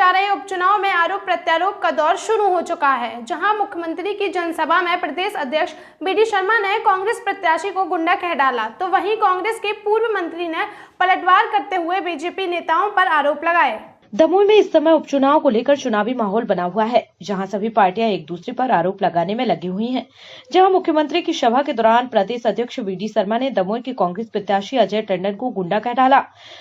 जा रहे उपचुनाव में आरोप प्रत्यारोप का दौर शुरू हो चुका है, जहां मुख्यमंत्री की जनसभा में प्रदेश अध्यक्ष बी.डी. शर्मा ने कांग्रेस प्रत्याशी को गुंडा कह डाला, तो वहीं कांग्रेस के पूर्व मंत्री ने पलटवार करते हुए बीजेपी नेताओं पर आरोप लगाए। दमोह में इस समय उपचुनाव को लेकर चुनावी माहौल बना हुआ है, जहां सभी पार्टियां एक दूसरे पर आरोप लगाने में लगी हुई हैं। जहां मुख्यमंत्री की सभा के दौरान प्रदेश अध्यक्ष बी.डी. शर्मा ने दमोह के कांग्रेस प्रत्याशी अजय टंडन को गुंडा कह डाला,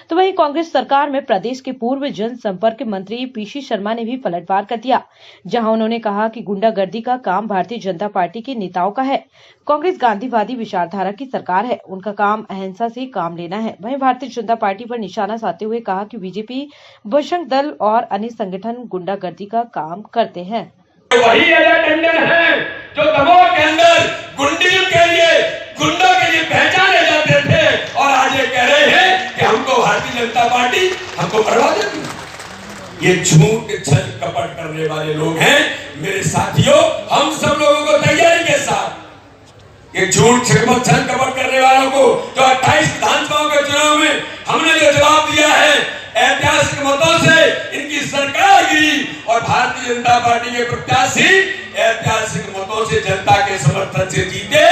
तो वहीं कांग्रेस सरकार में प्रदेश के पूर्व जनसंपर्क मंत्री पी.सी. शर्मा ने भी पलटवार कर दिया, जहां उन्होंने कहा कि गुंडागर्दी का काम भारतीय जनता पार्टी के नेताओं का है। कांग्रेस गांधीवादी विचारधारा की सरकार है, उनका काम अहिंसा से काम लेना है। वहीं भारतीय जनता पार्टी पर निशाना साधते हुए कहा कि बीजेपी बजरंग दल और अन्य संगठन गुंडागर्दी का काम करते हैं। वही अजय टंडन है जो दमोह के अंदर गुंडे के लिए, गुंडों के लिए पहचाने जाते थे, और आज ये कह रहे हैं कि हमको भारतीय जनता पार्टी हमको करवा देती। ये झूठ छल कपट करने वाले लोग हैं मेरे साथियों। हम सब लोगों को तैयारी के साथ ये झूठ छल कपट करने वालों को जो 28 विधानसभाओं के चुनाव में हमने जो जवाब दिया है, ऐतिहासिक मतों से इनकी सरकार गिरी और भारतीय जनता पार्टी के प्रत्याशी ऐतिहासिक मतों से जनता के समर्थन से जीते,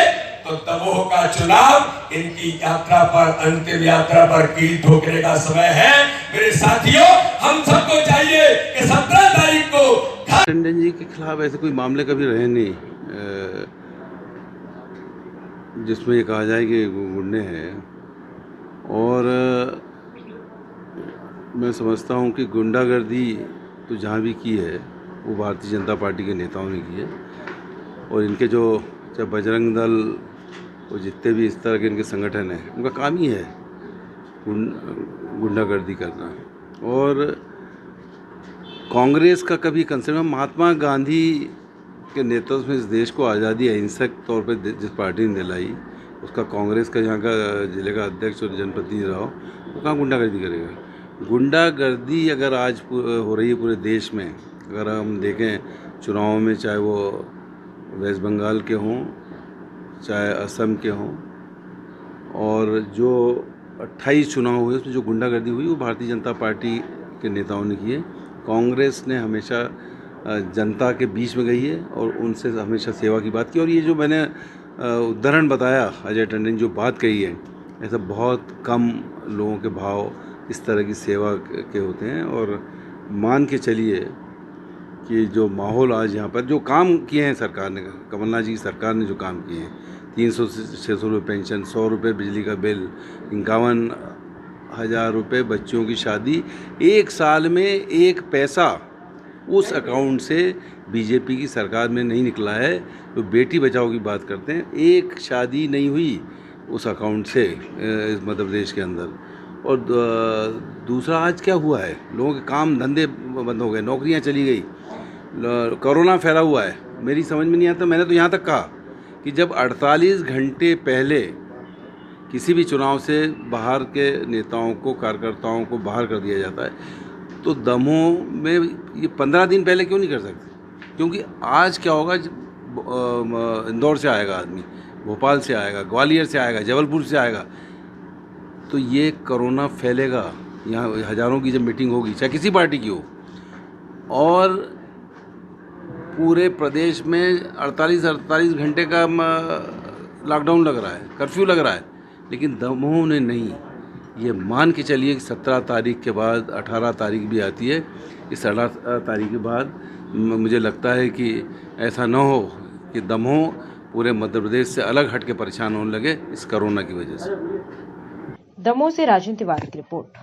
तो दमोह का चुनाव इनकी यात्रा पर, अंतिम यात्रा पर कील ठोकने का समय है। मेरे साथियों, हम सबको चाहिए कि 17 तारीख को टंडन जी के खिलाफ ऐसे कोई मामले कभी रहे नहीं जिसमें ये कहा जाए कि गुंडे हैं, और मैं समझता हूँ कि गुंडागर्दी तो जहाँ भी की है वो भारतीय जनता पार्टी के नेताओं ने की है, और इनके जो चाहे बजरंग दल और जितने भी इस तरह के इनके संगठन हैं, उनका काम ही है गुंडागर्दी करना। और कांग्रेस का कभी कंसर्न, महात्मा गांधी के नेतृत्व में इस देश को आज़ादी अहिंसक तौर पर जिस पार्टी ने दिलाई, उसका कांग्रेस का यहाँ का जिले का अध्यक्ष और जनप्रतिनिधि रहा, वो कहाँ गुंडागर्दी करेगा। गुंडागर्दी अगर आज हो रही है पूरे देश में, अगर हम देखें चुनावों में, चाहे वो वेस्ट बंगाल के हों, चाहे असम के हों, और जो 28 चुनाव हुए उसमें जो गुंडागर्दी हुई वो भारतीय जनता पार्टी के नेताओं ने की है। कांग्रेस ने हमेशा जनता के बीच में गई है और उनसे हमेशा सेवा की बात की, और ये जो मैंने उदाहरण बताया अजय टंडन जो बात कही है, ऐसा बहुत कम लोगों के भाव इस तरह की सेवा के होते हैं। और मान के चलिए कि जो माहौल आज यहाँ पर जो काम किए हैं सरकार ने, कमलनाथ जी की सरकार ने जो काम किए हैं, 300 से 600 रुपये पेंशन, 100 रुपये बिजली का बिल, 51,000 रुपये बच्चों की शादी, एक साल में एक पैसा उस अकाउंट से बीजेपी की सरकार में नहीं निकला है। तो बेटी बचाओ की बात करते हैं, एक शादी नहीं हुई उस अकाउंट से इस मध्य प्रदेश के अंदर। और दूसरा आज क्या हुआ है, लोगों के काम धंधे बंद हो गए, नौकरियां चली गई, कोरोना फैला हुआ है। मेरी समझ में नहीं आता, मैंने तो यहाँ तक कहा कि जब 48 घंटे पहले किसी भी चुनाव से बाहर के नेताओं को, कार्यकर्ताओं को बाहर कर दिया जाता है, तो दमोह में ये 15 दिन पहले क्यों नहीं कर सकते? क्योंकि आज क्या होगा, इंदौर से आएगा आदमी, भोपाल से आएगा, ग्वालियर से आएगा, जबलपुर से आएगा, तो ये कोरोना फैलेगा। यहाँ हज़ारों की जब मीटिंग होगी, चाहे किसी पार्टी की हो, और पूरे प्रदेश में 48 घंटे का लॉकडाउन लग रहा है, कर्फ्यू लग रहा है, लेकिन दमोह ने नहीं। ये मान के चलिए कि 17 तारीख के बाद 18 तारीख भी आती है, इस 18 तारीख के बाद मुझे लगता है कि ऐसा न हो कि दमोह पूरे मध्य प्रदेश से अलग हट के परेशान होने लगे इस कोरोना की वजह से। दमोह से राजेंद्र तिवारी की रिपोर्ट।